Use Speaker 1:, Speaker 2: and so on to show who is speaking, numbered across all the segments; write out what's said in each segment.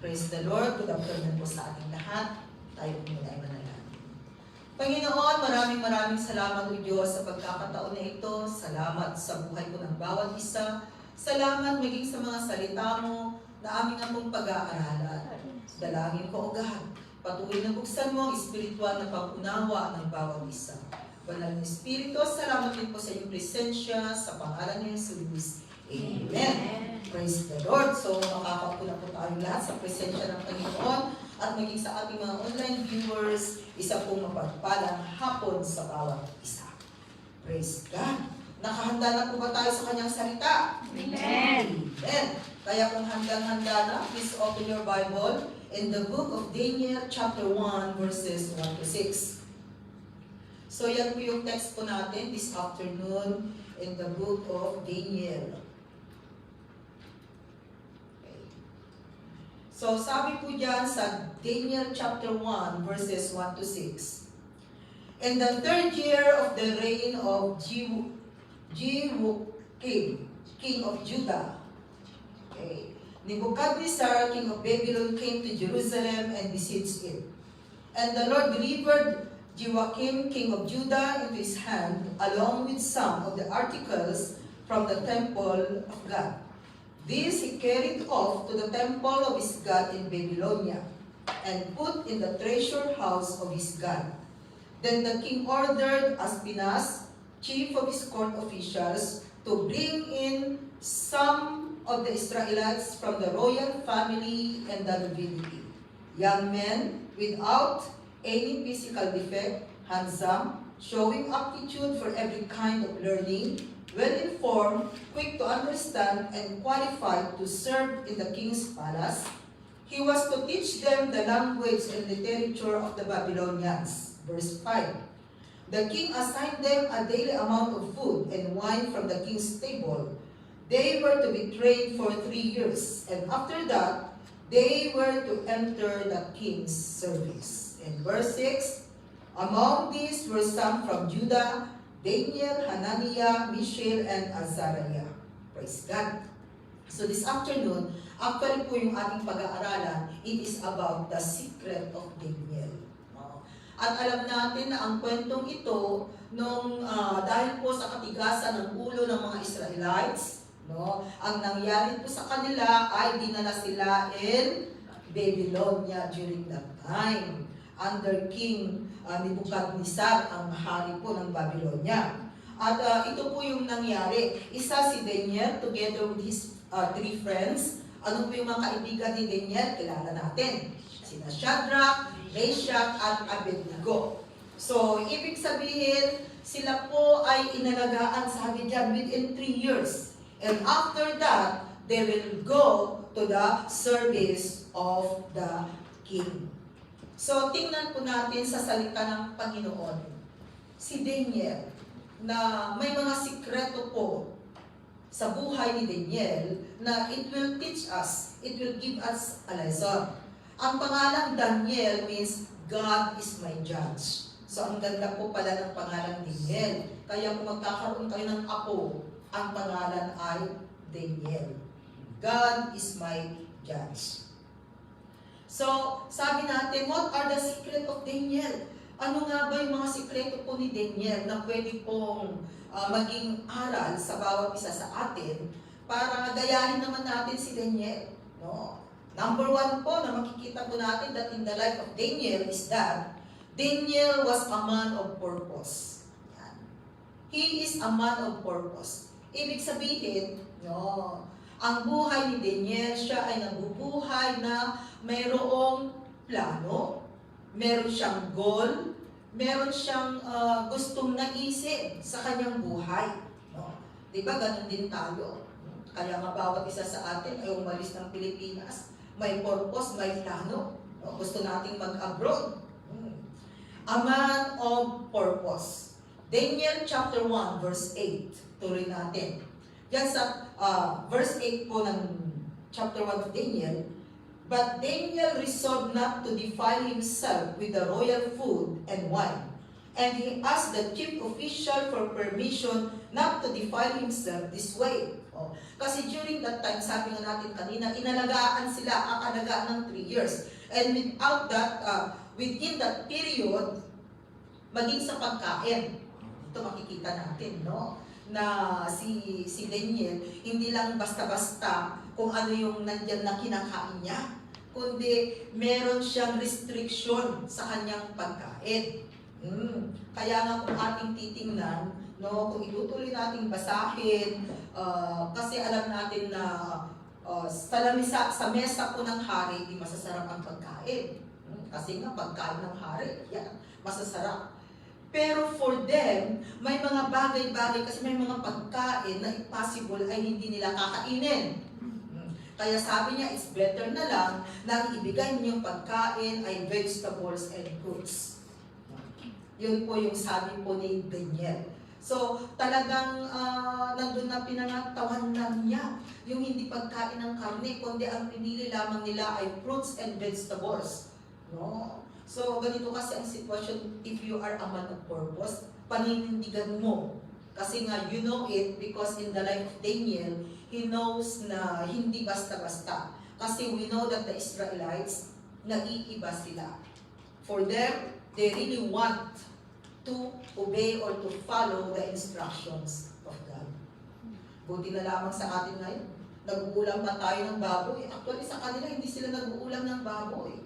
Speaker 1: Praise the Lord. Good afternoon po sa ating lahat. Tayo po muna ay manalangin. Panginoon, maraming salamat o Diyos sa pagkakataon na ito. Salamat sa buhay ko ng bawat isa. Salamat maging sa mga salita mo na aming akong pag-aaralan. Dalangin ko, O God, patuloy na buksan mo ang espiritual na pag-unawa ng bawat isa. Banal na Espiritu, salamat din po sa iyong presensya sa pangalan ni Jesus. Amen. Praise the Lord. So, makakapuna po tayong lahat sa presensya ng Panginoon at maging sa ating mga online viewers, isa pong mapagpalang hapon sa bawat isa. Praise God. Nakahanda na po ba tayo sa kanyang salita?
Speaker 2: Amen.
Speaker 1: Amen. Kaya kung handang-handa na, please open your Bible in the book of Daniel chapter 1 verses 1 to 6. So yan po yung text po natin this afternoon in the book of Daniel. Okay. So sabi po dyan sa Daniel chapter 1 verses 1 to 6. In the third year of the reign of Jehoiakim, king of Judah, Nebuchadnezzar, king of Babylon, came to Jerusalem and besieged it. And the Lord delivered Jehoiakim, king of Judah, into his hand, along with some of the articles from the temple of God. These he carried off to the temple of his God in Babylonia, and put in the treasure house of his God. Then the king ordered Aspinas, chief of his court officials, to bring in some of the Israelites from the royal family and the nobility, young men without any physical defect, handsome, showing aptitude for every kind of learning, well-informed, quick to understand, and qualified to serve in the king's palace. He was to teach them the language and literature of the Babylonians. Verse 5. The king assigned them a daily amount of food and wine from the king's table. They were to be trained for 3 years, and after that, they were to enter the king's service. In verse 6, among these were some from Judah, Daniel, Hananiah, Mishael, and Azariah. Praise God. So this afternoon, actually po yung ating pag-aaralan, it is about the secret of Daniel. At alam natin na ang kwentong ito, dahil po sa katigasan ng ulo ng mga Israelites, ang nangyari po sa kanila ay dinala sila in Babylonia during that time. Under King Nebuchadnezzar, ang hari po ng Babylonia. At ito po yung nangyari. Isa si Daniel together with his 3 friends. Ano po yung mga kaibigan ni Daniel? Kilala natin. Sina Shadrach, Meshach, at Abednego. So, ibig sabihin, sila po ay inalagaan, sabi dyan, within 3 years. And after that, they will go to the service of the king. So, tingnan po natin sa salita ng Panginoon, si Daniel, na may mga sikreto po sa buhay ni Daniel na it will teach us, it will give us a lesson. Ang pangalang Daniel means God is my judge. So, ang ganda po pala ng pangalang Daniel. Kaya kung magkakaroon kayo ng apo, ang pangalan ay Daniel. God is my judge. So, sabi natin, what are the secret of Daniel? Ano nga ba yung mga sikreto po ni Daniel na pwede pong maging aral sa bawat isa sa atin para gayahin naman natin si Daniel? Number 1 po na makikita po natin that in the life of Daniel is that Daniel was a man of purpose. He is a man of purpose. Ibig sabihin, ang buhay ni Daniel, siya ay nabubuhay na mayroong plano, meron siyang goal, meron siyang gustong naisip sa kanyang buhay. Diba, ganun din tayo. Kaya nga bawat isa sa atin ay umalis ng Pilipinas, may purpose, may plano. Gusto nating mag-abroad. A man of purpose. Daniel chapter 1 verse 8. Tuloy natin. Yan sa verse 8 po ng chapter 1 of Daniel. But Daniel resolved not to defile himself with the royal food and wine. And he asked the chief official for permission not to defile himself this way. Oh, kasi during that time, sabi nga natin kanina, inalagaan sila, ang alagaan ng 3 years. And without that, within that period, maging sa pagkain, ito makikita natin, no? Na si Daniel, hindi lang basta-basta kung ano yung nandyan na kinakain niya, kundi meron siyang restriction sa kanyang pagkain. Kaya nga kung ating titingnan, no, kung itutuloy nating basahin, kasi alam natin na sa mesa po ng hari, di masasarap ang pagkain. Kasi nga pagkain ng hari, yan, masasarap. Pero for them, may mga bagay-bagay, kasi may mga pagkain na impossible ay hindi nila kakainin. Kaya sabi niya, it's better na lang na ibigay niyong pagkain ay vegetables and fruits. Yun po yung sabi po ni Daniel. So, talagang nandun na pinangatawan lang niya yung hindi pagkain ng karne, kundi ang pinili lamang nila ay fruits and vegetables. No? So, ganito kasi ang sitwasyon if you are a man of purpose, paninindigan mo. Kasi nga, you know it because in the life of Daniel, he knows na hindi basta-basta. Kasi we know that the Israelites, naiiba sila. For them, they really want to obey or to follow the instructions of God. Buti na lamang sa atin ngayon, nag-uulam pa tayo ng baboy. Actually, sa kanila, hindi sila nag-uulam ng baboy.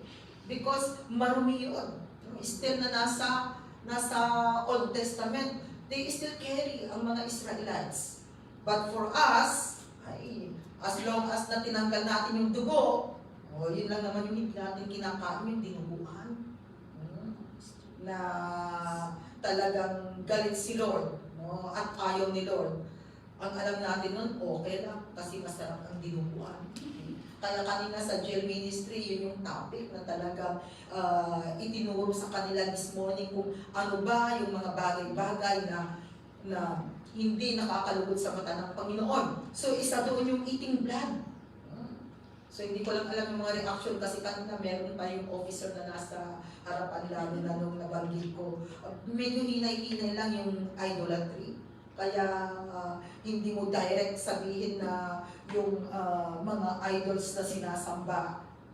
Speaker 1: Because marumi yun. Still na nasa Old Testament, they still carry ang mga Israelites. But for us, as long as na tinanggal natin yung dugo, yun lang naman yung hindi natin kinakain, yung dinuguan. Na talagang galit si Lord, no? At ayaw ni Lord. Ang alam natin nun, okay lang, kasi masarap ang dinuguan. Kaya kanina sa jail ministry, yun yung topic na talagang itinuro sa kanila this morning kung ano ba yung mga bagay-bagay na hindi nakakalugod sa mata ng Panginoon. So isa doon yung eating blood. So hindi ko lang alam yung mga reaction kasi kanina meron pa yung officer na nasa harapan namin na nung nabanggit ko. Medyo hinay-hinay lang yung idolatry. Kaya hindi mo direct sabihin na yung mga idols na sinasamba.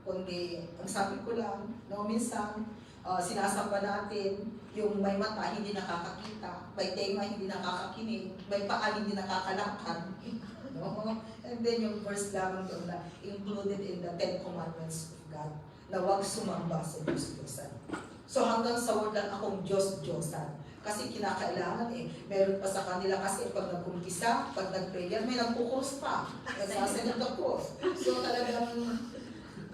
Speaker 1: Kundi ang sabi ko lang, no, minsan sinasamba natin yung may mata hindi nakakakita, may tenga hindi nakakakinig, may paa hindi nakakalakad. No? And then yung verse lamang doon na included in the 10 Commandments of God na huwag sumamba sa Diyos-Diyosan. So hanggang sa word lang akong Diyos-Diyosan. Kasi kinakailangan meron pa sa kanila kasi pag nag-umpisa, pag nag-prayer, may nagpo-cross pa. Nagsasanod na cross. So talagang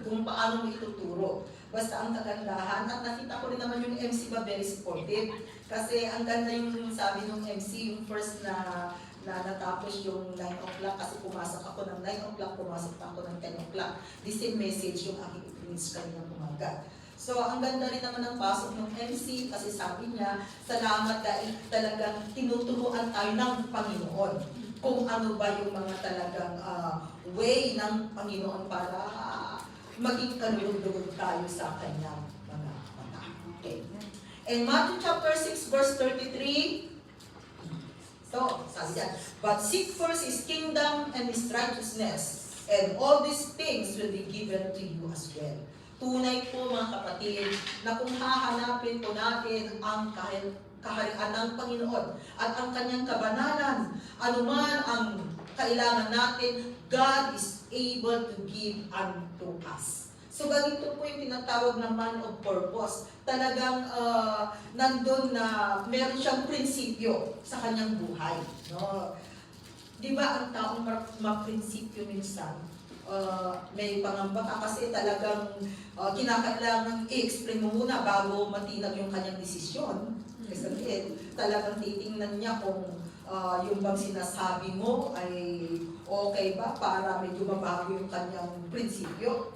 Speaker 1: kung paano mo ituturo. Basta ang kagandahan, at nakita ko rin naman yung MC ba very supportive. Kasi ang ganda yung sabi ng MC, yung first na natapos yung 9 o'clock kasi pumasok ako ng 9 o'clock, pumasok pa ako ng 10 o'clock. The same message yung aking i-preach kanina umaga. So, ang ganda rin naman ng pasok ng MC kasi sabi niya, salamat dahil talagang tinuturuan tayo ng Panginoon kung ano ba yung mga talagang way ng Panginoon para maging kalulog tayo sa kanyang mga mata. Okay. In Matthew chapter 6 verse 33, so, sabi niya, but seek first His kingdom and His righteousness, and all these things will be given to you as well. Tunay po mga kapatid, na kung hahanapin po natin ang kaharian ng Panginoon at ang kanyang kabanalan, anuman ang kailangan natin, God is able to give unto us. So ganito po yung tinatawag na man of purpose. Talagang nandun na meron siyang prinsipyo sa kanyang buhay. No? Di ba ang taong maprinsipyo minsan, may pangamba ka kasi talagang kinakailangan i-explain mo muna bago matinag yung kanyang desisyon. Kasi talagang titingnan niya kung yung bang sinasabi mo ay okay ba para medyo mabago yung kanyang prinsipyo.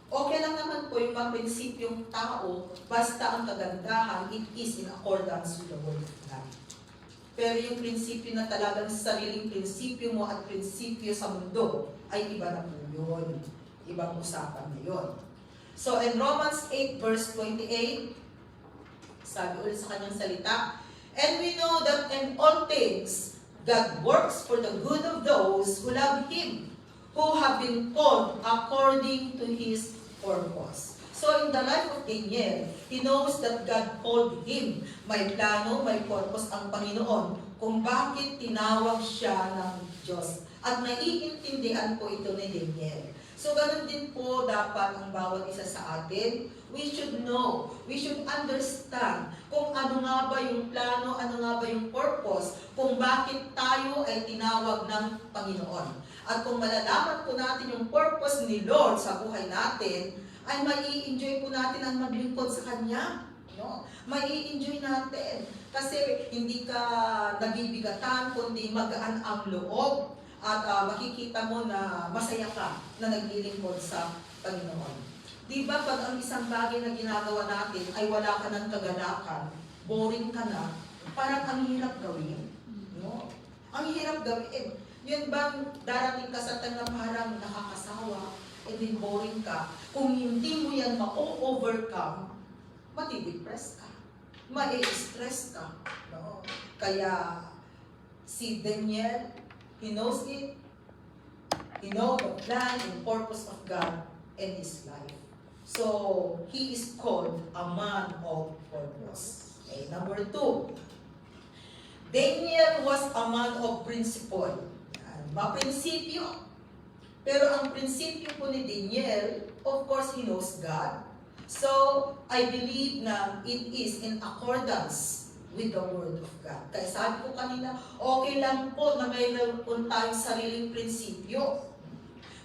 Speaker 1: Okay lang naman po yung mga prinsipyong tao, basta ang kagandahan, it is in accordance with the word of God. Pero yung prinsipyo na talagang sariling prinsipyo mo at prinsipyo sa mundo, ay iba na po yun. Ibang usapan na yun. So in Romans 8 verse 28, sabi ulit sa kanyang salita, and we know that in all things, God works for the good of those who love Him, who have been called according to His purpose. So in the life of Daniel, he knows that God called him. May plano, may purpose ang Panginoon kung bakit tinawag siya ng Diyos. At naiintindihan po ito ni Daniel. So ganun din po dapat ang bawat isa sa atin. We should know, we should understand kung ano nga ba yung plano, ano nga ba yung purpose, kung bakit tayo ay tinawag ng Panginoon. At kung malalaman po natin yung purpose ni Lord sa buhay natin, ay mai-enjoy po natin ang maglingkod sa Kanya. No? Mai-enjoy natin. Kasi hindi ka nabibigatan, kundi magaan ang loob. At makikita mo na masaya ka na naglilingkod sa Panginoon. Di ba pag ang isang bagay na ginagawa natin ay wala ka ng kagalakan, boring ka na, parang ang hirap gawin. No? Ang hirap gawin. Yun bang darating ka sa tanga parang nakakasawa, and then boring ka. Kung hindi mo yan ma-overcome, matidepress ka. Ma-stress ka. No? Kaya, si Daniel, he knows it. He knows the plan and purpose of God in his life. So, he is called a man of purpose. Okay, number 2. Daniel was a man of principle. Maprinsipyo. Pero ang prinsipyo po ni Daniel, of course, he knows God. So, I believe na it is in accordance with the Word of God. Kaya sabi ko kanina, okay lang po na mayroon po tayong sariling prinsipyo.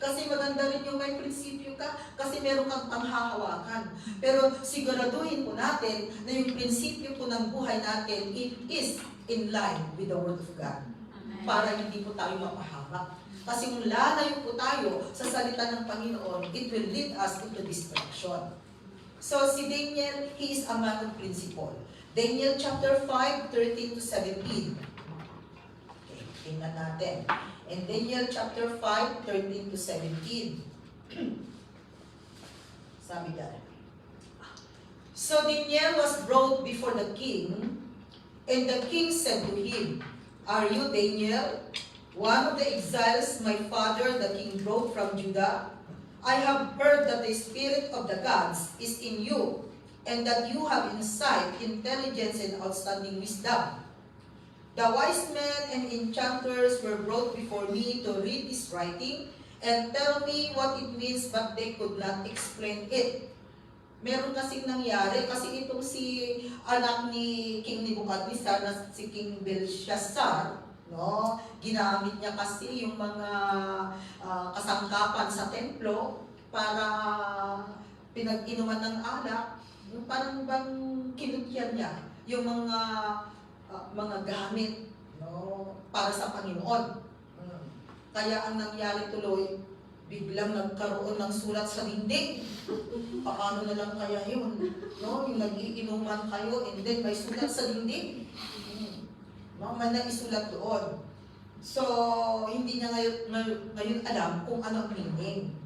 Speaker 1: Kasi maganda rin yung may prinsipyo ka, kasi meron kang panghahawakan. Pero siguraduhin po natin na yung prinsipyo po ng buhay natin, it is in line with the Word of God. Amen. Para hindi po tayo mapahamak. Kasi kung lalayo po tayo sa salita ng Panginoon, it will lead us into destruction. So si Daniel, he is a man of principle. Daniel chapter 5, 13 to 17. Okay, tingnan natin. In Daniel chapter 5, 13 to 17. Sabi dyan. So Daniel was brought before the king, and the king said to him, "Are you Daniel, one of the exiles my father the king brought from Judah? I have heard that the spirit of the gods is in you, and that you have insight, intelligence, and outstanding wisdom. The wise men and enchanters were brought before me to read this writing and tell me what it means, but they could not explain it." Meron kasing nangyari, kasi itong si anak ni King Nebuchadnezzar na si King Belshazzar, no? Ginamit niya kasi yung mga kasangkapan sa templo para pinag-inuman ng alak, parang bang kinutyan niya yung mga gamit, no? Para sa Panginoon. Kaya ang nangyari tuloy, biglang nagkaroon ng sulat sa dingding. Paano na lang kaya yun? No? Yung nag-iinuman kayo and then may sulat sa dingding. No? May naisulat doon. So, hindi niya ngayon alam kung ano ang meaning.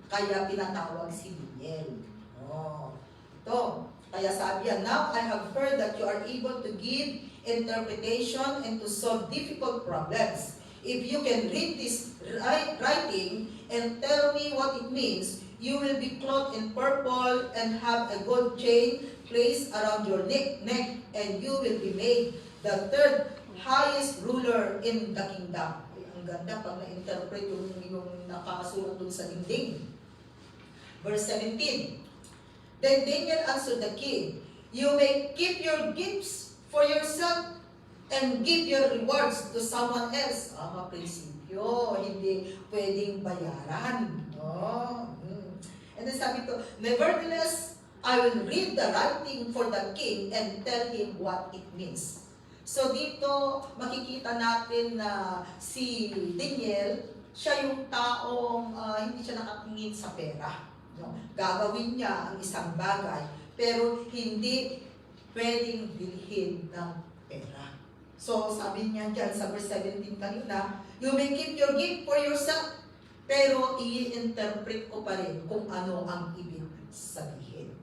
Speaker 1: Kaya pinatawag si Daniel. Oh. Ito. Kaya sabi niya, "Now I have heard that you are able to give interpretation and to solve difficult problems. If you can read this writing and tell me what it means, you will be clothed in purple and have a gold chain placed around your neck, and you will be made the third highest ruler in the kingdom." Ang ganda pag na-interpret yung nakakasulat dun sa dingding. Verse 17. Then Daniel answered the king, "You may keep your gifts for yourself and give your rewards to someone else." Mga prinsipyo, hindi pwedeng bayaran. No? And then sabi ko, "Nevertheless, I will read the writing for the king and tell him what it means." So dito, makikita natin na si Daniel, siya yung taong hindi siya nakatingin sa pera. No? Gagawin niya ang isang bagay, pero hindi pwedeng bilhin ng pera. So sabi niya dyan sa verse 17 kanina, "You may keep your gift for yourself, pero i-interpret ko pa rin kung ano ang ibig sabihin."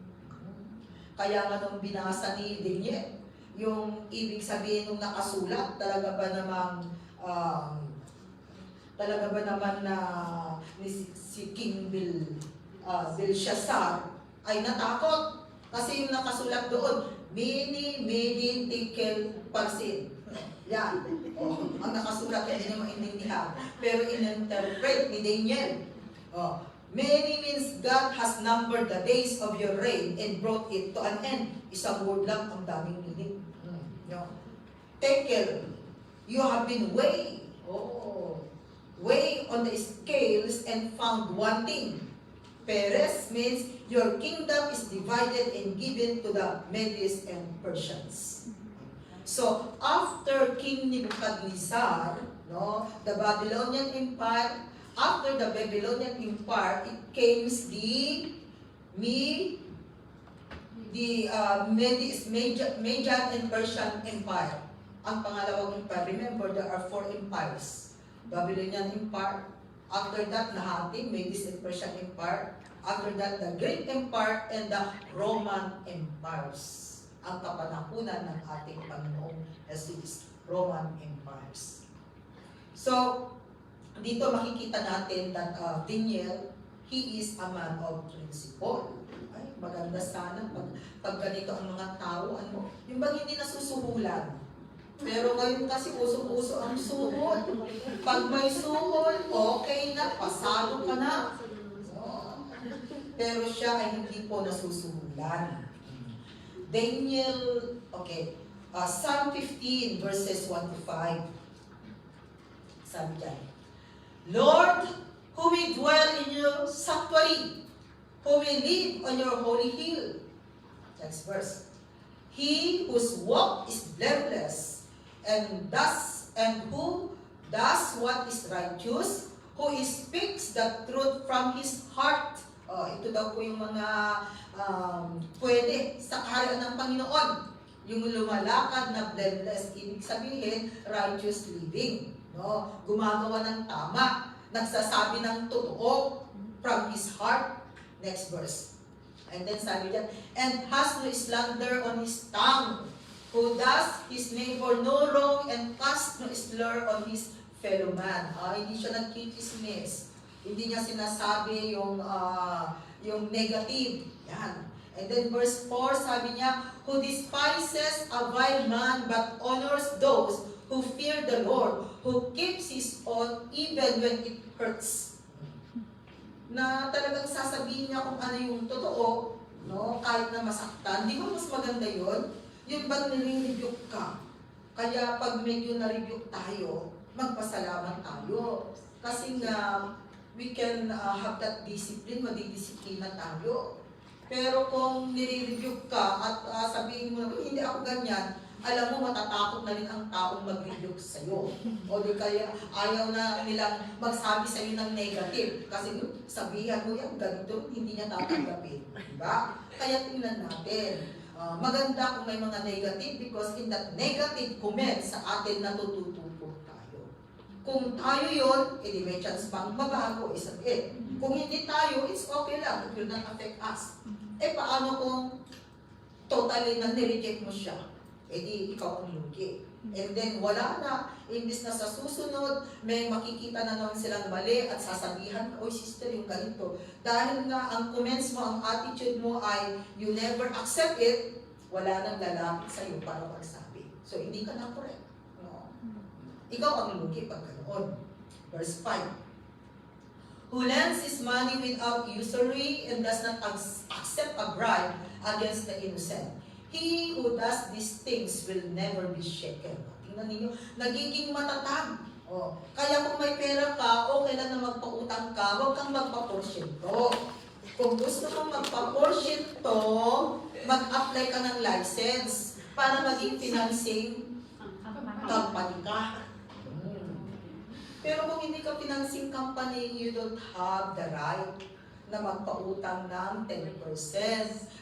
Speaker 1: Kaya nga nung binasa ni Daniel, yung ibig sabihin ng nakasulat, talaga ba namang talaga ba naman na si King Belshazzar ay natakot? Kasi yung nakasulat doon, many tekel parsin. Yan. Ang nakasulat, hindi niya maintindihan. Pero in-interpret ni Daniel, many means God has numbered the days of your reign and brought it to an end. Isang word lang, ang daming meaning. Tekel, you have been weighed on the scales and found wanting. Peres means your kingdom is divided and given to the Medes and Persians. So after King Nebuchadnezzar, the Babylonian Empire, after the Babylonian Empire, it came the Median and Persian Empire. Ang pangalawang empire, remember there are 4 empires. Babylonian Empire, after that nahati, Medes and Persian Empire, after that the Greek Empire and the Roman Empires. Ang kapanahunan ng ating Panginoong Jesus, Roman Empires. So, dito makikita natin that Daniel, he is a man of principle. Ay, maganda sana pag ganito ang mga tao, yung bang hindi nasusuhulan. Pero ngayon kasi uso-uso ang suhol. Pag may suhol, okay na, pasado ka na. Pero siya ay hindi po nasusuhulan. Daniel, Psalm 15 verses 1 to 5. Sabi dyan, Lord, who will dwell in your sanctuary, who will live on your holy hill. Next verse. He whose walk is blameless, and who does what is righteous, who speaks the truth from his heart. Ito daw po yung mga pwede sa kaharian ng Panginoon. Yung lumalakad na blameless, ibig sabihin, righteous living. Gumagawa ng tama, nagsasabi ng totoo from his heart. Next verse. And then sabi diyan, and has no slander on his tongue, who does his neighbor no wrong and casts no slur on his fellow man. Hindi siya nagkikismis. Hindi niya sinasabi yung negative. Yan. And then verse 4, sabi niya, who despises a vile man but honors those who fear the Lord, who keeps his oath even when it hurts. Na talagang sasabihin niya kung ano yung totoo, kahit na masaktan. Di ba mas maganda yun? Yung bang nire-rebuke ka. Kaya pag medyo na-rebuke tayo, magpasalamat tayo. Kasi nga, we can have that discipline, madidisiplina tayo. Pero kung nire-rebuke ka at sabihin mo na, hindi ako ganyan, alam mo, matatakot na rin ang taong mag-rebuke sa'yo. O di kaya ayaw na nilang magsabi sa'yo ng negative. Kasi sabihan mo yan, ganito, hindi niya tatanggapin. Diba? Kaya tingnan natin. Maganda kung may mga negative because in that negative comment sa atin natututo tayo. Kung tayo yun, edi may chance pang mabago, isang Kung hindi tayo, it's okay lang. It will not affect us. Paano kung totally na nireject mo siya? Edi ikaw ang lugi. And then wala na, imbis na sa susunod, may makikita na naman silang mali at sasabihan, oy sister, yung ganito. Dahil nga ang comments mo, ang attitude mo ay you never accept it, wala nang lalapit sa'yo para magsabi. So hindi ka na correct. Ikaw ang lugi pag ganoon. Verse 5. Who lends his money without usury and does not accept a bribe against the innocent. He who does these things will never be shaken. Tingnan ninyo, nagiging matatag. Kaya kung may pera ka, okay lang na magpautang ka, huwag kang magpa-porsyento. Kung gusto mong magpa-porsyento, mag-apply ka ng license para maging financing company ka. Pero kung hindi ka financing company, you don't have the right na magpautang ng 10%,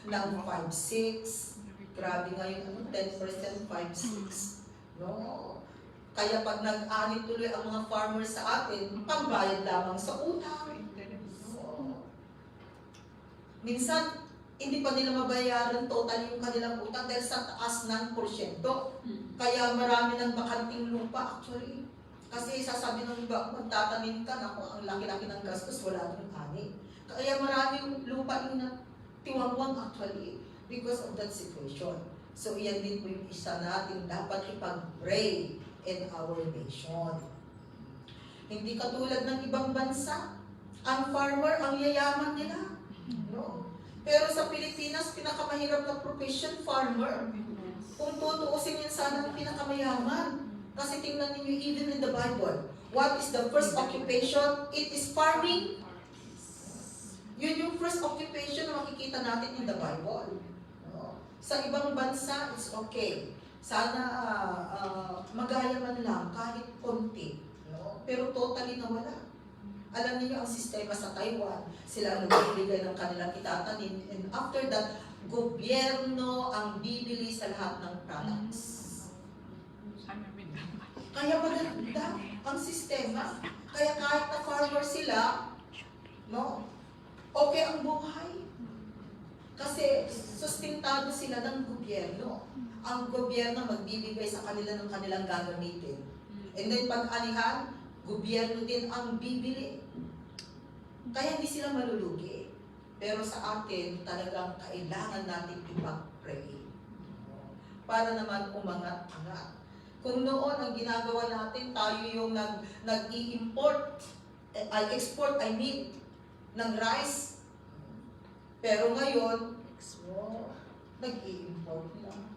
Speaker 1: ng 5-6%. Grabe ngayon, 10%, 5-6. No? Kaya pag nag-ani tuloy ang mga farmers sa atin, pambayad lamang sa utang. Minsan, hindi pa nila mabayaran total yung kanilang utang dahil sa taas ng porsyento. Kaya marami ng bakanting lupa actually. Kasi sasabi ng iba, magtatanim ka, naku, ang laki-laki ng gastos, wala nang ani. Kaya maraming lupa yung tiwangwang actually because of that situation. So yan din po yung isa natin dapat ipag-pray in our nation. Hindi katulad ng ibang bansa, ang farmer, ang yayaman nila. No? Pero sa Pilipinas, pinakamahirap na profession, farmer. Kung tutuusin yun sana ang pinakamayaman. Kasi tingnan ninyo, even in the Bible, what is the first occupation? It is farming. Yun yung first occupation na makikita natin in the Bible. No? Sa ibang bansa, it's okay. Sana magaya man lang kahit konti. No? Pero totally nawala. Alam niyo ang sistema sa Taiwan, sila ang nagbibigay ng kanilang itatanim. And after that, gobyerno ang bibili sa lahat ng products. Kaya maganda ang sistema. Kaya kahit na farmer sila, no, okay ang buhay. Kasi sustentado sila ng gobyerno. Ang gobyerno magbibigay sa kanila ng kanilang gagamitin. And then pag-anihan, gobyerno din ang bibili. Kaya hindi sila malulugi. Pero sa atin, talagang kailangan natin ipag-pray. Para naman umangat-angat. Kung noon ang ginagawa natin, tayo yung nag-i-import, ng rice. Pero ngayon, nag-i-import lang.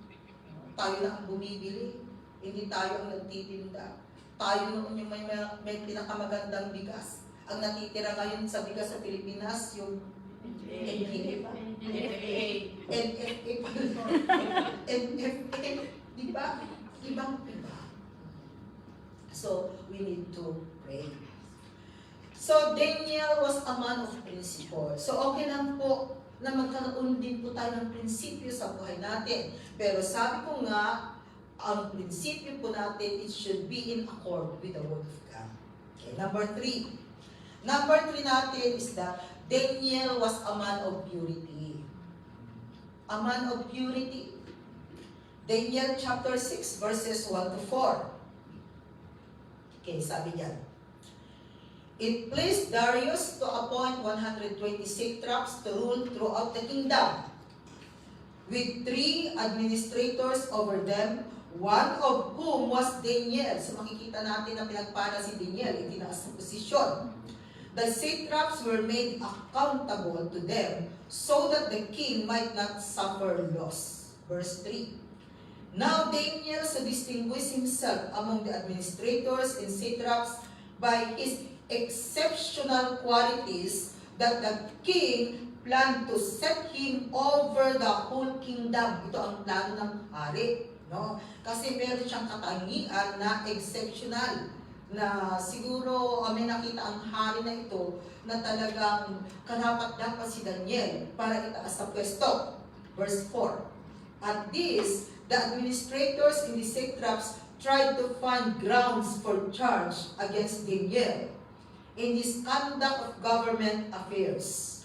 Speaker 1: Tayo na ang bumibili. Hindi tayo ang nagtitinda. Tayo noon yung may pinakamagandang bigas. Ang natitira ngayon sa bigas sa Pilipinas, yung NFA. Di ba? Ibang-iba. So, we need to pray. So, Daniel was a man of principle. So, okay lang po na magkaroon din po tayo ng prinsipyo sa buhay natin. Pero sabi ko nga, ang prinsipyo po natin, it should be in accord with the Word of God. Okay, number 3. Number 3 natin is that Daniel was a man of purity. A man of purity. Daniel chapter 6 verses 1 to 4. Okay, sabi niyan. It pleased Darius to appoint 120 satraps to rule throughout the kingdom, with 3 administrators over them, one of whom was Daniel. So makikita natin na pinagpala si Daniel, itinaas sa posisyon. The satraps were made accountable to them so that the king might not suffer loss. Verse 3. Now Daniel so distinguished himself among the administrators and satraps by his exceptional qualities that the king planned to set him over the whole kingdom. Ito ang plano ng hari. No? Kasi meron siyang katangian na exceptional. Na siguro may nakita ang hari na ito na talagang karapat-dapat si Daniel para itaas sa pwesto. Verse 4. At this, the administrators and the satraps tried to find grounds for charge against Daniel in his conduct of government affairs.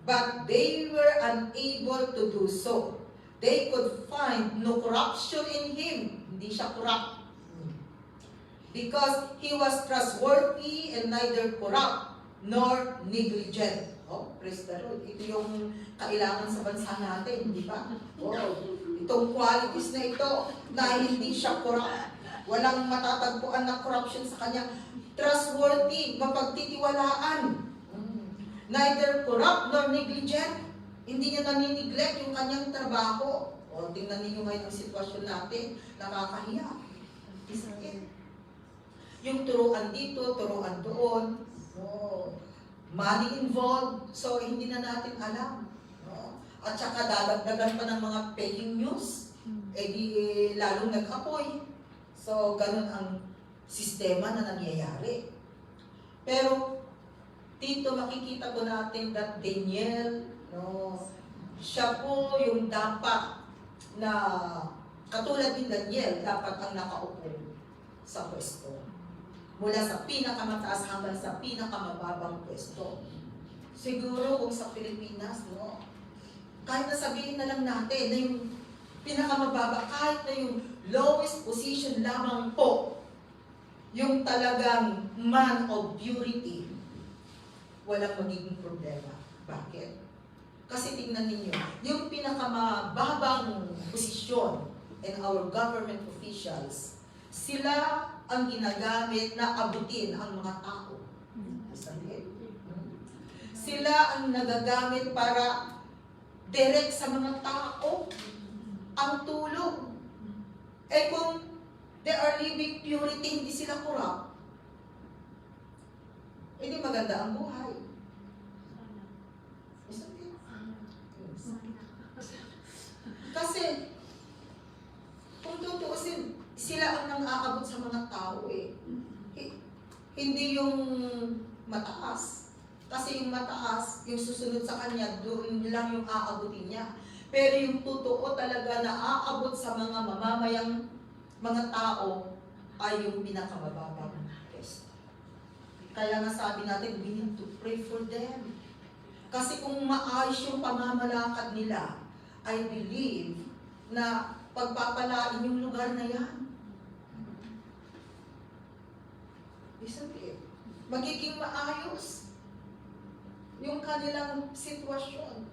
Speaker 1: But they were unable to do so. They could find no corruption in him. Hindi siya corrupt. Because he was trustworthy and neither corrupt nor negligent. Oh, praise the Lord. Ito yung kailangan sa bansa natin, di ba? Oh, itong qualities na ito, na hindi siya corrupt. Walang matatagpuan na corruption sa kanya. Trustworthy, mapagtitiwalaan. Neither corrupt nor negligent. Hindi niya nanineglect yung kanyang trabaho. O, tingnan ninyo ngayon ang sitwasyon natin, nakakahiya. Yung turuan dito, turuan doon. No. Money involved, so hindi na natin alam. No. At saka dadagdagan pa ng mga fake news, di lalong nag-apoy. So, ganun ang sistema na nangyayari. Pero, dito makikita po natin that Daniel, no, siya po yung dapat na, katulad ni Daniel, dapat ang nakaupo sa pwesto. Mula sa pinakamataas hanggang sa pinakamababang pwesto. Siguro kung sa Pilipinas, no, kahit na sabihin na lang natin na yung pinakamababa, kahit na yung lowest position lamang po, yung talagang man of purity, walang magiging problema. Bakit? Kasi tingnan ninyo, yung pinakamababang posisyon in our government officials, sila ang ginagamit na abutin ang mga tao. Sila ang nagagamit para direct sa mga tao ang tulong. Eh kung they are living purity, hindi sila corrupt, hindi maganda ang buhay. Isn't it? Kasi, kung tutuusin, sila ang nang-aabot sa mga tao eh. Hindi yung mataas. Kasi yung mataas, yung susunod sa kanya, doon lang yung aabutin niya. Pero yung totoo talaga na aabot sa mga mamamayang mga tao ay yung pinakamababang pwesto. Kaya nga sabi natin, we need to pray for them. Kasi kung maayos yung pamamalakad nila, I believe na pagpapalain yung lugar na yan. Isn't it? Magiging maayos yung kanilang sitwasyon.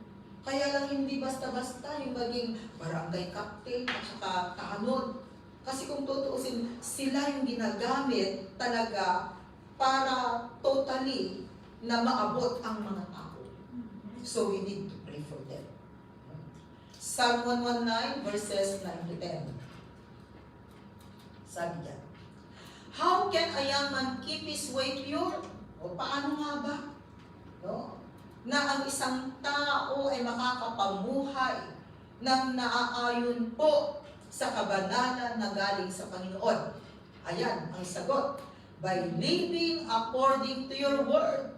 Speaker 1: Kaya lang hindi basta-basta yung maging barangay captain at saka tanod. Kasi kung tutuusin, sila yung ginagamit talaga para totally na maabot ang mga tao. So we need to pray for them. Psalm 119 verses 9 to 10. Sabi niya, how can a young man keep his way pure? O paano nga ba? No? Na ang isang tao ay makakapamuhay nang naaayon po sa kabanalan na galing sa Panginoon. Ayan, ang sagot. By living according to your word.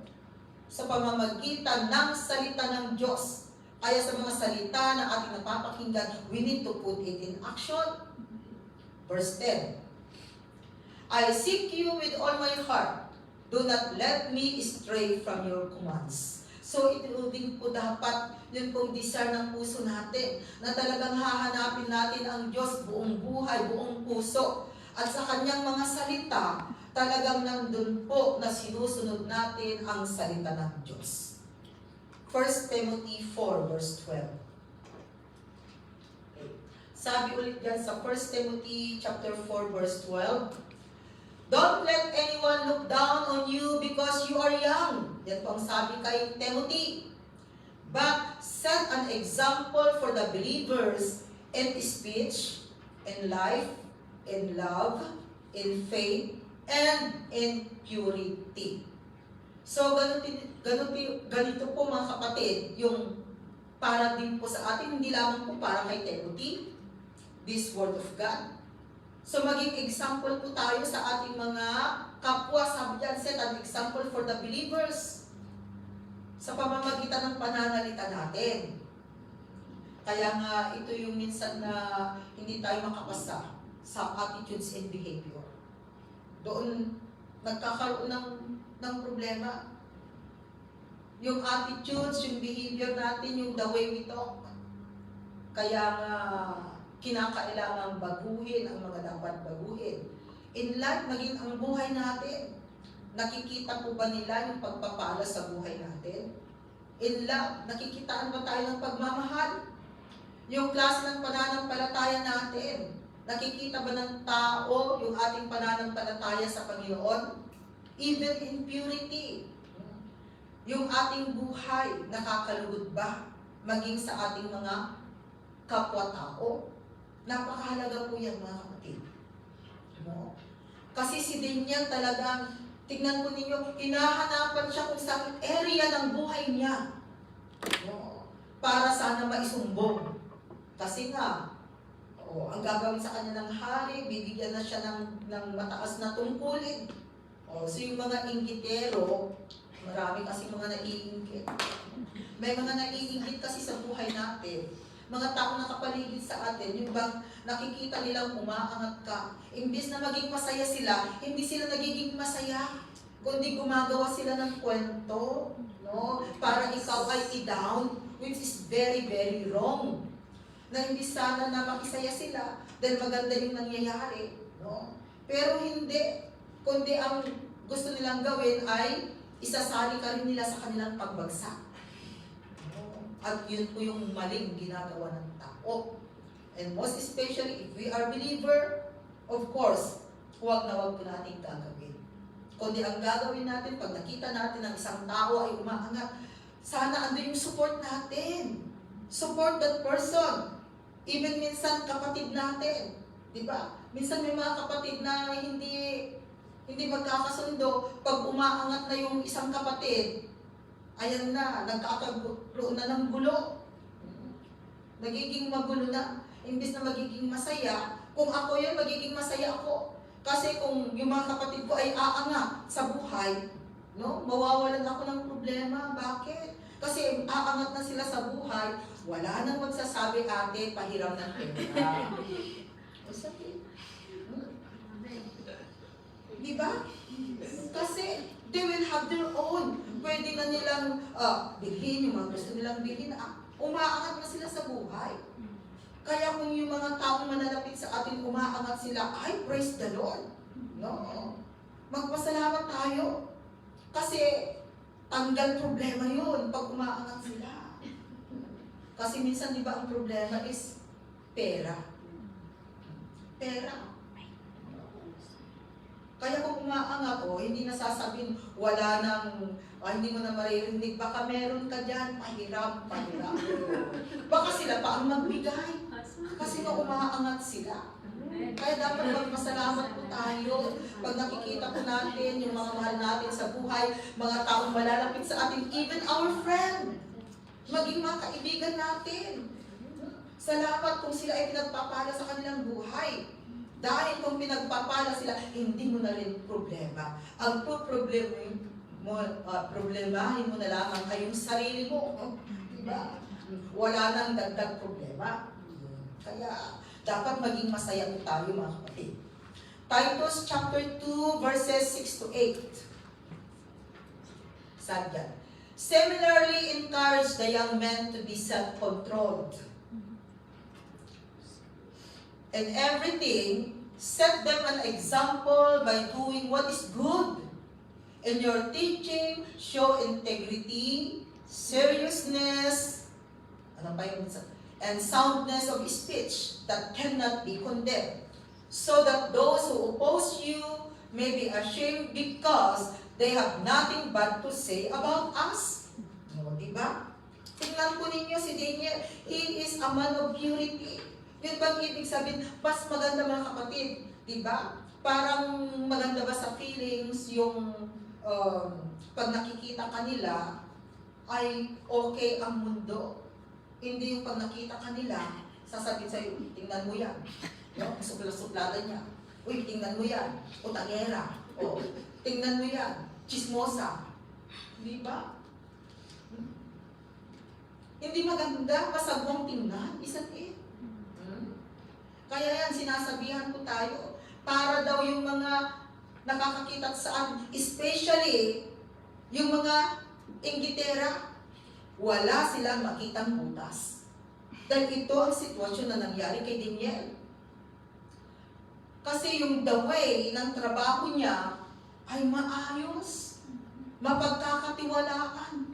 Speaker 1: Sa pamamagitan ng salita ng Diyos. Kaya sa mga salita na ating napapakinggan, we need to put it in action. Verse 10. I seek you with all my heart. Do not let me stray from your commands. So ito din po dapat yun pong desire ng puso natin na talagang hahanapin natin ang Diyos buong buhay, buong puso. At sa kanyang mga salita, talagang nandun po na sinusunod natin ang salita ng Diyos. 1 Timothy 4 verse 12. Okay. Sabi ulit yan sa 1 Timothy chapter 4 verse 12. Don't let anyone look down on you because you are young. Yan po ang sabi kay Timothy. But set an example for the believers in speech, in life, in love, in faith, and in purity. So, ganito po mga kapatid, yung para din po sa atin, hindi lamang po para kay Timothy, this word of God. So, maging example po tayo sa ating mga kapwa. Sabi dyan, set an example for the believers sa pamamagitan ng pananalita natin. Kaya nga, ito yung minsan na hindi tayo makapasa sa attitudes and behavior. Doon, nagkakaroon ng problema. Yung attitudes, yung behavior natin, yung the way we talk. Kaya nga, kinakailangang baguhin ang mga dapat baguhin. In life, maging ang buhay natin, nakikita po ba nila yung pagpapala sa buhay natin? In love, nakikitaan ba tayo ng pagmamahal? Yung klase ng pananampalataya natin, nakikita ba ng tao yung ating pananampalataya sa Panginoon? Even in purity, yung ating buhay, nakakalugod ba? Maging sa ating mga kapwa-tao? Napakahalaga po yan mga kapatid. No? Kasi si Daniel talagang, tignan po ninyo, hinahanapan siya kung saan area ng buhay niya. No? Para sana maisumbong. Kasi nga, ang gagawin sa kanya ng hari, bibigyan na siya ng mataas na tungkulin. So yung mga inggitero, marami kasi mga naiinggit. May mga naiinggit kasi sa buhay natin. Mga tao nakapaligid sa atin, yung bang nakikita nilang umaangat ka. Imbis na maging masaya sila, hindi sila nagiging masaya. Kundi gumagawa sila ng kwento, no? Para ikaw ay i-down, which is very, very wrong. Na hindi sana na makisaya sila, dahil maganda yung nangyayari, no? Pero hindi. kundi ang gusto nilang gawin ay isasali ka rin nila sa kanilang pagbagsak. At yun po yung maling ginagawa ng tao. And most especially, if we are believer, of course, huwag na huwag po natin gagawin. Kundi ang gagawin natin, pag nakita natin ng isang tao ay umaangat, sana andun yung support natin. Support that person. Even minsan kapatid natin. Diba? Minsan may mga kapatid na hindi magkakasundo. Pag umaangat na yung isang kapatid, ayan na, nagkakaroon na ng gulo. Nagiging magulo na. Imbis na magiging masaya, kung ako yun, magiging masaya ako. Kasi kung yung mga kapatid ko ay aangat sa buhay, no, mawawalan ako ng problema. Bakit? Kasi aangat na sila sa buhay, wala nang magsasabi, ate, pahiram ng pera. O sabi, diba? Kasi they will have their own. Pwede na nilang bilhin yung mga gusto nilang bilhin. Umaangat na sila sa buhay. Kaya kung yung mga taong manalapit sa atin, umaangat sila, ay, praise the Lord. No. Magpasalamat tayo. Kasi tanggal problema yun pag umaangat sila. Kasi minsan, di ba, ang problema is pera. Pera. Kaya kung umaangat, hindi nasasabihin, wala nang, hindi mo na maririnig, baka meron ka dyan, pahiram. Baka sila pa ang magbigay. Kasi nga umaangat sila. Kaya dapat magpasalamat po tayo pag nakikita po natin yung mga mahal natin sa buhay, mga taong malalapit sa atin, even our friend, maging mga kaibigan natin. Salamat kung sila ay pinagpapala sa kanilang buhay. Dahil kung pinagpapala sila, hindi mo na rin problema. Ang problemahin mo na lamang ay yung sarili mo. Diba? Wala nang dagdag problema. Kaya dapat maging masaya po tayo, mga kapatid. Titus chapter 2 verses 6 to 8. Sadyan. Similarly, encourage the young men to be self-controlled. And everything, set them an example by doing what is good. In your teaching, show integrity, seriousness, and soundness of speech that cannot be condemned, so that those who oppose you may be ashamed because they have nothing bad to say about us. No, diba? Tingnan po ninyo si Daniel, he is a man of purity. Yun bang ibig sabihin, mas maganda mga kapatid, diba? Parang maganda ba sa feelings yung pag nakikita kanila ay okay ang mundo. Hindi yung pag nakita kanila, sasabihin sa'yo, tingnan mo yan. No? Supla-suplada niya. Uy, tingnan mo yan. Utangera. O, tingnan mo yan. Chismosa. Di ba? Hindi maganda, masagwang tingnan. Isn't it? Kaya yan, sinasabihan ko tayo. Para daw yung mga nakakakita saan, especially yung mga inggitera, wala silang makitang butas. Dahil ito ang sitwasyon na nangyari kay Daniel. Kasi yung the way ng trabaho niya ay maayos, mapagkakatiwalaan,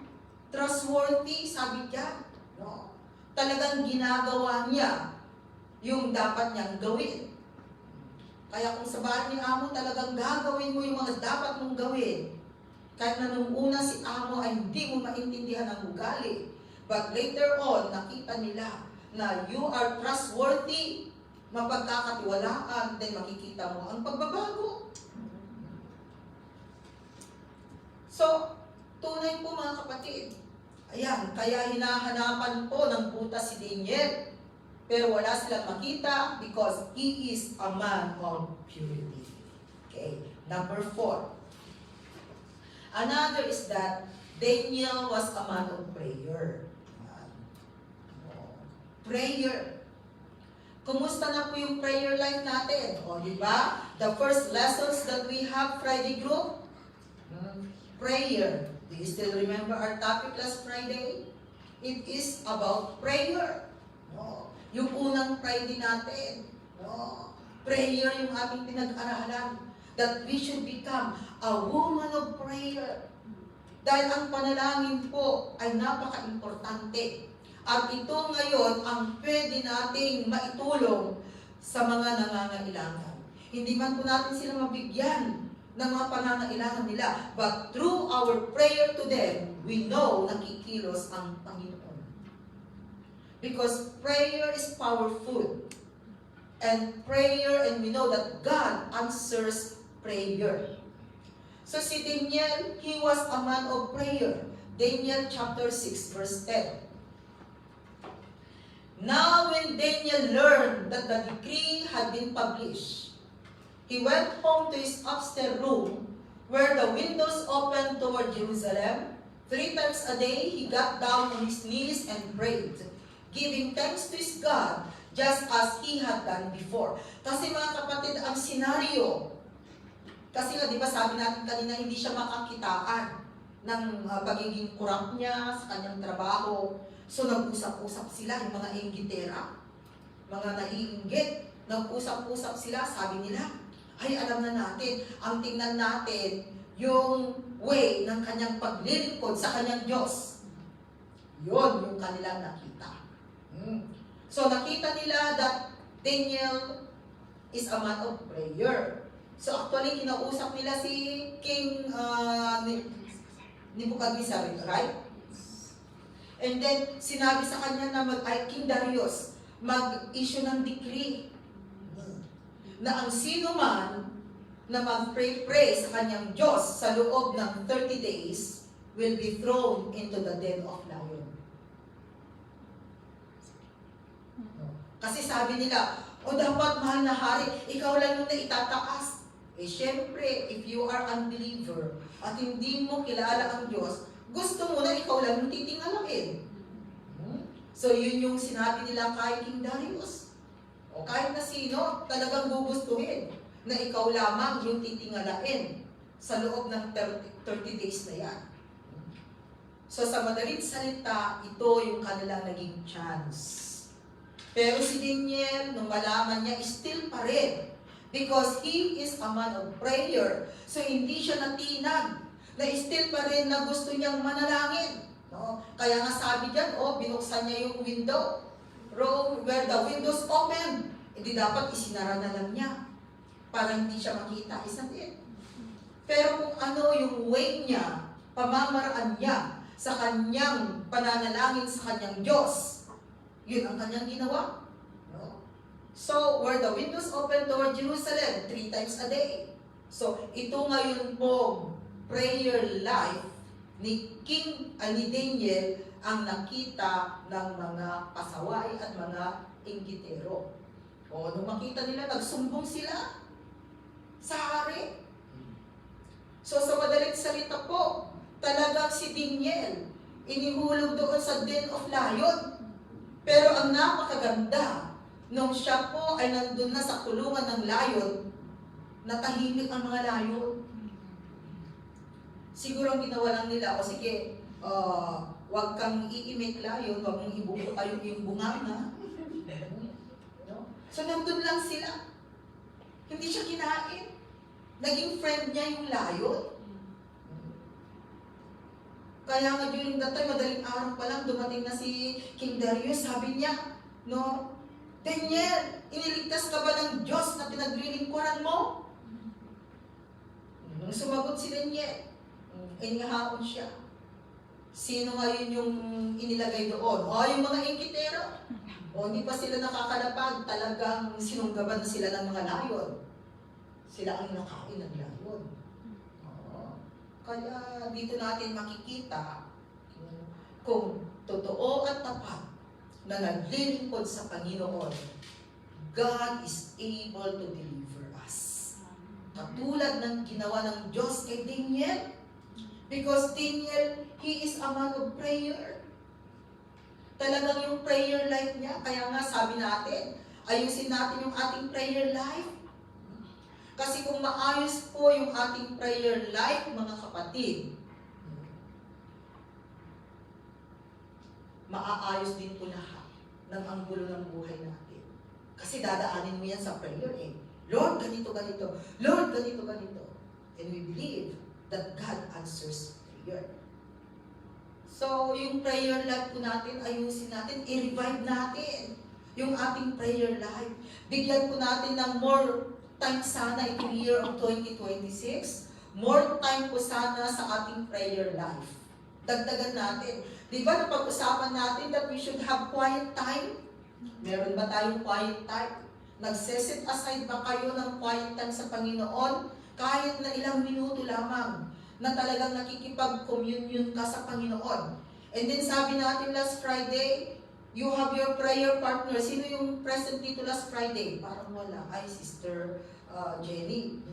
Speaker 1: trustworthy, sabi niya. No? Talagang ginagawa niya yung dapat niyang gawin. Kaya kung sa bahay ni Amo, talagang gagawin mo yung mga dapat mong gawin. Kahit na nung una si Amo ay hindi mo maintindihan ang ugali. But later on, nakita nila na you are trustworthy, mapagkakatiwalaan, then makikita mo ang pagbabago. So, tunay po mga kapatid. Ayan, kaya hinahanapan po ng butas si Daniel. Pero wala silang makita because he is a man of purity. Okay, number 4. Another is that Daniel was a man of prayer. Prayer. Kumusta na po yung prayer life natin? O, di ba? The first lessons that we have Friday group, prayer. Do you still remember our topic last Friday? It is about prayer. No. Yung unang Friday natin. No. Prayer yung ating pinag-aralan. that we should become a woman of prayer. Dahil ang panalangin po ay napaka-importante. At ito ngayon ang pwede nating maitulong sa mga nangangailangan. Hindi man po natin sila mabigyan ng mga pangangailangan nila, but through our prayer to them, we know nakikilos ang Panginoon. Because prayer is powerful. And we know that God answers prayer. So si Daniel, he was a man of prayer. Daniel chapter 6 verse 10. Now when Daniel learned that the decree had been published, he went home to his upstairs room where the windows opened toward Jerusalem. 3 times a day he got down on his knees and prayed, giving thanks to his God just as he had done before. Kasi mga kapatid, ang senaryo, kasi nga, di ba sabi natin kanina, hindi siya makakitaan ng pagiging corrupt niya sa kanyang trabaho. So, nag-usap-usap sila, yung mga inggitera, mga naiinggit, nag-usap-usap sila, sabi nila, ay, alam na natin, ang tingnan natin, yung way ng kanyang paglilingkod sa kanyang Diyos. Yun yung kanilang nakita. So, nakita nila that Daniel is a man of prayer. So actually, kinausap nila si King Nebuchadnezzar, right? And then, sinabi sa kanya na King Darius, mag-issue ng decree na ang sino man na mag-pray sa kanyang Diyos sa loob ng 30 days will be thrown into the den of lion. Kasi sabi nila, dapat mahal na hari, ikaw lang yung naitataas. Syempre, if you are unbeliever at hindi mo kilala ang Diyos, gusto mo na ikaw lang yung titingalain. So, yun yung sinabi nila kay King Darius. O kahit na sino, talagang gugustuhin na ikaw lamang yung titingalain sa loob ng 30 days na yan. So, sa madaling salita, ito yung kanilang naging chance. Pero si Daniel, nung malaman niya, still pa rin. Because he is a man of prayer. So, hindi siya natinag. Na still pa rin na gusto niyang manalangin. No? Kaya nga sabi diyan, binuksan niya yung window. Room where the windows open. Hindi dapat isinara na lang niya. Para hindi siya makita. Isn't it? Pero kung ano yung way niya, pamamaraan niya sa kanyang pananalangin sa kanyang Diyos, yun ang kanyang ginawa. So, where the windows open toward Jerusalem 3 times a day. So, ito ngayon po, prayer life ni Daniel ang nakita ng mga pasaway at mga inggitero. Nung makita nila, nagsumbong sila sa hari. So, sa madaling salita po, talagang si Daniel, inihulog doon sa den of lion. Pero ang napakaganda, nung siya po ay nandun na sa kulungan ng layon, natahimik ang mga layon. Siguro ang ginawa lang nila, sige, wag kang iimik layon, wag mong ibuko tayo yung bunganga. So nandun lang sila. Hindi siya kinain. Naging friend niya yung layon. Kaya nga during that time, madaling araw pa lang, dumating na si King Darius, sabi niya, Daniel, iniligtas ka ba ng Diyos na pinaglilingkuran mo? Nung sumagot si Daniel, inihahon siya. Sino ngayon yung inilagay doon? Yung mga inggitero. Hindi pa sila nakakalapag, talagang sinunggaban na sila ng mga layon. Sila ang nakain ng layon. Kaya dito natin makikita kung totoo at tapat na naglilingkod sa Panginoon, God is able to deliver us. Katulad ng ginawa ng Diyos kay Daniel. Because Daniel, he is a man of prayer. Talagang yung prayer life niya, kaya nga sabi natin, ayusin natin yung ating prayer life. Kasi kung maayos po yung ating prayer life, mga kapatid, maaayos din po lahat ng anggulo ng buhay natin. Kasi dadaanin mo yan sa prayer . Lord, ganito, ganito. Lord, ganito, ganito. And we believe that God answers prayer. So, yung prayer life po natin, ayusin natin, i-revive natin yung ating prayer life. Bigyan po natin ng more time sana itong year of 2026. More time po sana sa ating prayer life. Dagdagan natin. Di ba napag-usapan natin that we should have quiet time? Meron ba tayong quiet time? Nagse-set aside ba kayo ng quiet time sa Panginoon? Kahit na ilang minuto lamang na talagang nakikipag-communion ka sa Panginoon. And then sabi natin last Friday, you have your prayer partner. Sino yung present dito last Friday? Parang wala. Ay, Sister Jenny.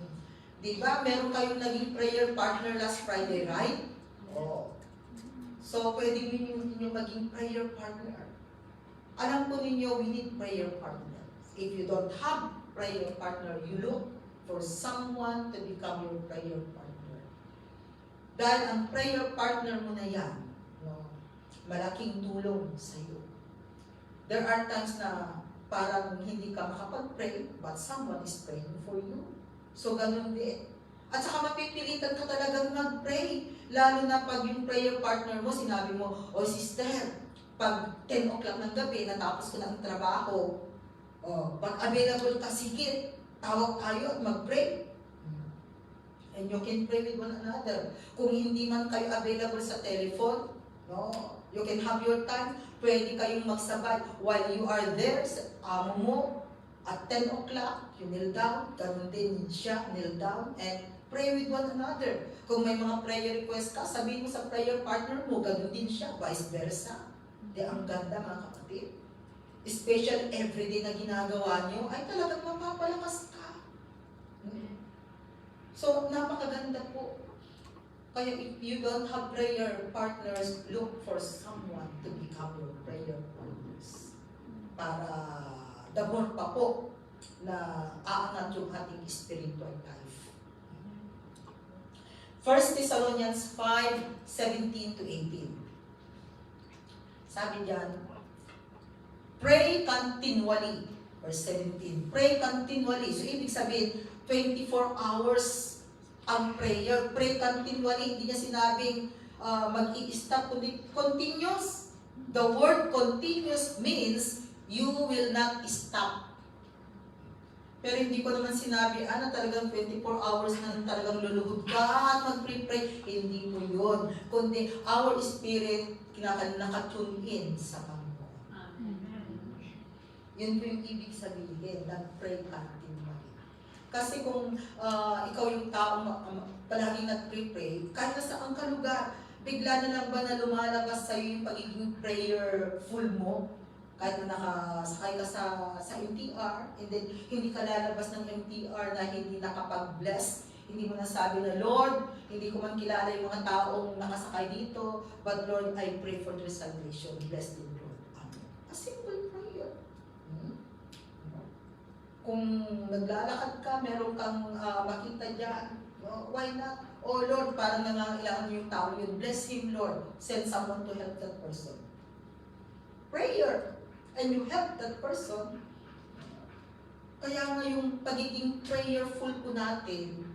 Speaker 1: Diba? Meron kayong naging prayer partner last Friday, right? Oo. So, pwede ninyo maging prayer partner. Alam po ninyo, we need prayer partner. If you don't have prayer partner, you look for someone to become your prayer partner. Dahil ang prayer partner mo na yan, no, malaking tulong sa iyo. There are times na parang hindi ka makapag-pray, but someone is praying for you. So, ganun din. At saka mapipilitan ka talagang mag-pray. Lalo na pag yung prayer partner mo, sinabi mo, oh sister, pag 10 o'clock ng gabi, natapos ko na ang trabaho, pag available ka, sige, tawag tayo at mag-pray. And you can pray with one another. Kung hindi man kayo available sa telephone, no, you can have your time. Pwede kayong magsabay while you are there sa amo mo. At 10 o'clock, you kneel down. Ganun din siya, kneel down and pray with one another. Kung may mga prayer request ka, sabihin mo sa prayer partner mo, ganun din siya, vice versa. Di ang ganda mga kapatid. Special everyday na ginagawa nyo, ay talagang mapapalakas ka. So, napakaganda po. Kaya if you don't have prayer partners, look for someone to become your prayer partners. Para the more pa po na aangat yung ating spiritual life. 1 Thessalonians 5:17-18. Sabi diyan, pray continually. Verse 17, pray continually. So, ibig sabihin, 24 hours ang prayer. Pray continually. Hindi niya sinabing mag-i-stop, kundi continuous. The word continuous means you will not stop. Pero hindi ko naman sinabi, na talagang 24 hours na talagang luluhod ka at mag-pray. Hindi mo yun. Kundi our spirit, nakatune in sa Panginoon. Yun po yung ibig sabihin, nag-pray continually. Kasi kung ikaw yung taong palaging nag-pray, kahit na saan ka lugar, bigla na lang ba na lumalabas sa'yo yung pagiging prayerful mo? Kahit na nakasakay ka sa MTR, and then hindi ka lalabas ng MTR na hindi nakapag-bless. Hindi mo nasabi na, Lord, hindi ko man kilala yung mga taong nakasakay dito, but Lord, I pray for their salvation. Bless them, Lord. Amen. A simple prayer. Kung naglalakad ka, meron kang makita dyan, why not? Oh Lord, parang nangangailangan yung tao yun. Bless him, Lord. Send someone to help that person. Prayer. And you help that person. Kaya nga yung pagiging prayerful po natin,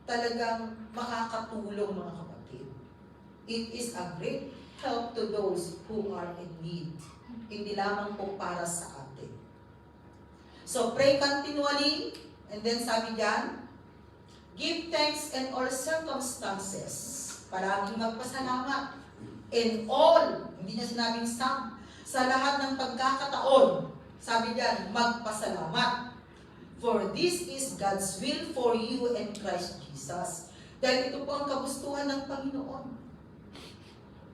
Speaker 1: talagang makakatulong mga kapatid. It is a great help to those who are in need. Hindi lamang po para sa atin. So pray continually, and then sabi diyan, give thanks in all circumstances. Palaging magpasalamat. In all, hindi niya sinabing some, sa lahat ng pagkakataon, sabi diyan, magpasalamat. For this is God's will for you in Christ Jesus. Dahil ito po ang kagustuhan ng Panginoon.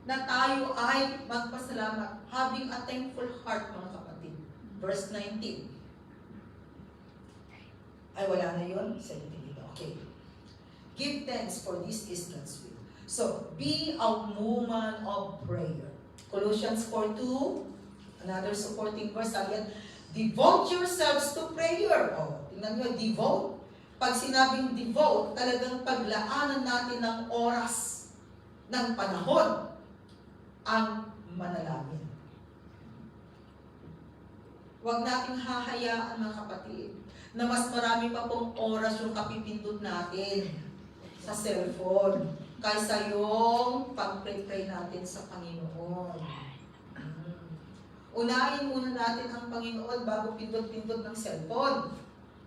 Speaker 1: Na tayo ay magpasalamat, having a thankful heart, mga kapatid. Verse 19. Ay, wala na yun? 17 dito. Okay. Give thanks, for this is God's will. So, be a woman of prayer. Colossians 4:2, another supporting verse, sabi yan, devote yourselves to prayer. Tingnan nyo, devote. Pag sinabing devote, talagang paglaanan natin ng oras, ng panahon, ang manalangin. Huwag nating hahayaan mga kapatid na mas marami pa pong oras yung kapipindot natin sa cellphone kaysa yung pag-pray natin sa Panginoon. Unahin muna natin ang Panginoon bago pindot-pindot ng cellphone.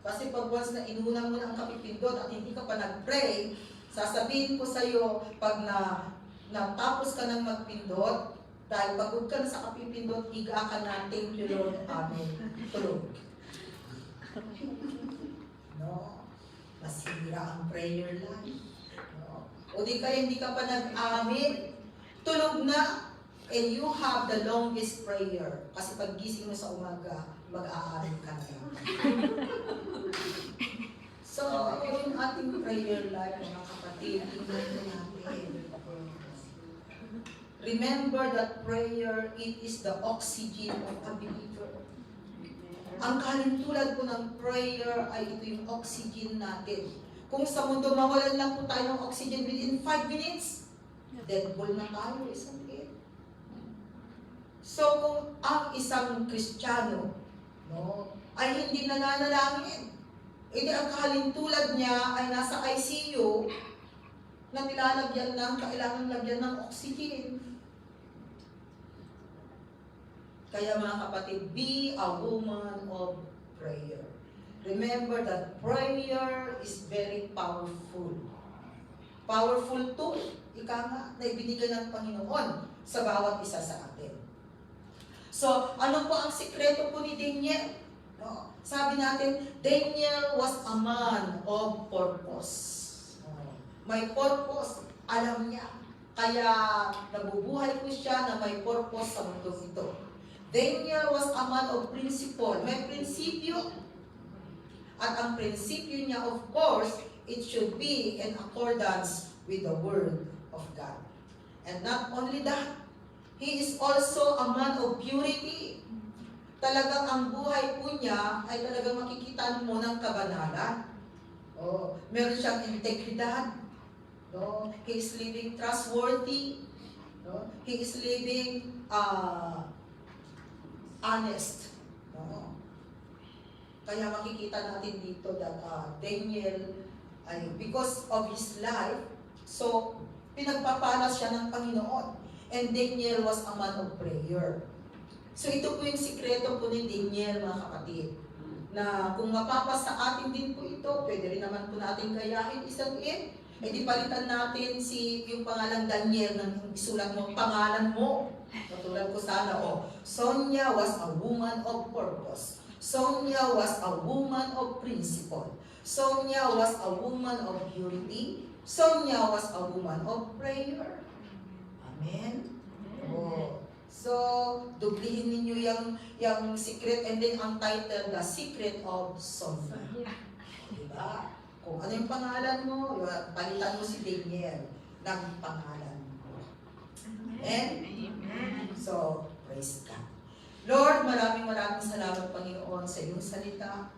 Speaker 1: Kasi pag once na inuna mo na ang kapipindot at hindi ka pa nag-pray, sasabihin ko sa iyo, pag natapos ka ng magpindot, dahil pagod ka na sa kapipindot, higa ka na, thank you Lord, amen. Tulog. No, masira ang prayer life. No. O di kaya hindi ka pa nag-amen, tulog na, and you have the longest prayer. Kasi pag gising mo sa umaga, mag-aaral ka na. So, yung ating prayer life, mga kapatid, tingnan natin. Remember that prayer, it is the oxygen of a believer. Ang kalintulad po ng prayer ay ito yung oxygen natin. Kung sa mundo mawalan lang po tayo ng oxygen within 5 minutes, dead ball na tayo, isn't it? So kung ang isang Kristiyano, no, ay hindi nananalangin, edi ang kalintulad niya ay nasa ICU na nilalagyan ng, kailangan lagyan ng oxygen. Kaya mga kapatid, be a woman of prayer. Remember that prayer is very powerful. Powerful tool, ika nga, na ibinigay ng Panginoon sa bawat isa sa atin. So, ano po ang sikreto po ni Daniel? No? Sabi natin, Daniel was a man of purpose. May purpose, alam niya. Kaya nabubuhay po siya na may purpose sa mundo ito. Daniel was a man of principle. May prinsipyo. At ang prinsipyo niya, of course, it should be in accordance with the Word of God. And not only that, he is also a man of purity. Talagang ang buhay po niya ay talagang makikita mo ng kabanalan. Oh, meron siyang integridad. No? He is living trustworthy. No? He is living honest. No? Kaya makikita natin dito that Daniel, ay, because of his life, so pinagpapalas siya ng Panginoon. And Daniel was a man of prayer. So ito po yung sikreto po ni Daniel, mga kapatid. Na kung mapapasa atin din po ito, pwede rin naman po natin gayahin isang eh di palitan natin yung pangalang Daniel ng isulat mo, pangalan mo. Katulad ko sana, Sonia was a woman of purpose. Sonia was a woman of principle. Sonia was a woman of purity. Sonia was a woman of prayer. Amen? Oh. So, dublihin ninyo yung secret and then ang title, The Secret of Sonia. Diba? Kung ano yung pangalan mo, palitan mo si Daniel ng pangalan mo. Amen? So, praise God. Lord, maraming salamat, Panginoon, sa iyong salita.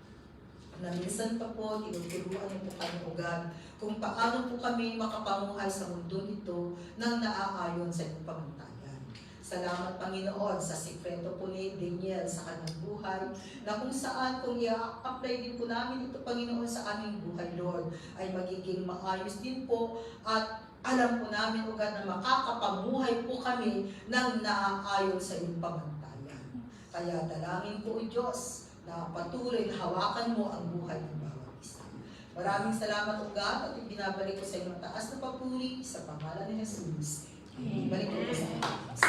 Speaker 1: Na minsan pa po, tinuturuan niyo po kami, O God, kung paano po kami makapamuhay sa mundo ito nang naaayon sa iyong pamantayan. Salamat, Panginoon, sa sikreto po ni Daniel sa kanyang buhay, na kung saan, kung i-apply din po namin ito, Panginoon, sa aming buhay, Lord, ay magiging maayos din po at alam po namin, O God, na makakapamuhay po kami nang naaayon sa iyong pamantayan. Kaya dalangin ko, O Diyos, na patuloy na hawakan mo ang buhay ng bawat isa. Maraming salamat, O God, at ibinabalik ko sa iyong mataas na papuri sa pangalan ni Jesus. Ibalik ko po sa Diyos.